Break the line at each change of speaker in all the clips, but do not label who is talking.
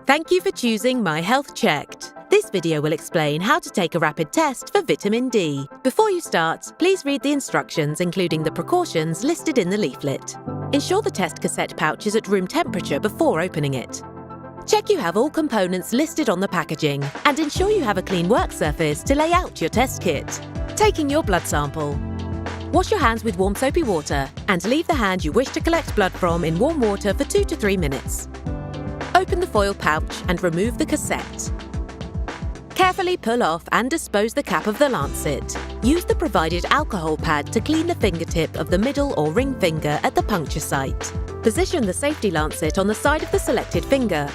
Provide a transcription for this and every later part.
Thank you for choosing MyHealthChecked. This video will explain how to take a rapid test for vitamin D. Before you start, please read the instructions including the precautions listed in the leaflet. Ensure the test cassette pouch is at room temperature before opening it. Check you have all components listed on the packaging and ensure you have a clean work surface to lay out your test kit. Taking your blood sample. Wash your hands with warm soapy water and leave the hand you wish to collect blood from in warm water for 2 to 3 minutes. Open the foil pouch and remove the cassette. Carefully pull off and dispose the cap of the lancet. Use the provided alcohol pad to clean the fingertip of the middle or ring finger at the puncture site. Position the safety lancet on the side of the selected finger.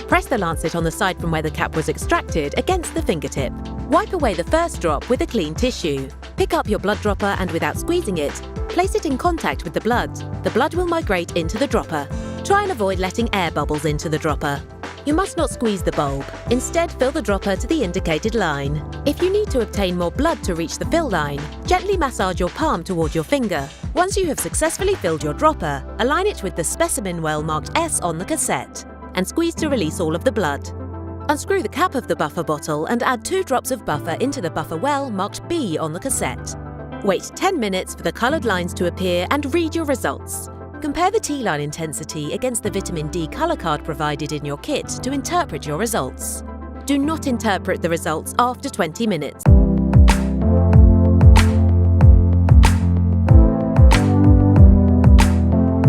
Press the lancet on the side from where the cap was extracted against the fingertip. Wipe away the first drop with a clean tissue. Pick up your blood dropper and without squeezing it, place it in contact with the blood. The blood will migrate into the dropper. Try and avoid letting air bubbles into the dropper. You must not squeeze the bulb. Instead, fill the dropper to the indicated line. If you need to obtain more blood to reach the fill line, gently massage your palm toward your finger. Once you have successfully filled your dropper, align it with the specimen well marked S on the cassette and squeeze to release all of the blood. Unscrew the cap of the buffer bottle and add 2 drops of buffer into the buffer well marked B on the cassette. Wait 10 minutes for the coloured lines to appear and read your results. Compare the T-line intensity against the vitamin D colour card provided in your kit to interpret your results. Do not interpret the results after 20 minutes.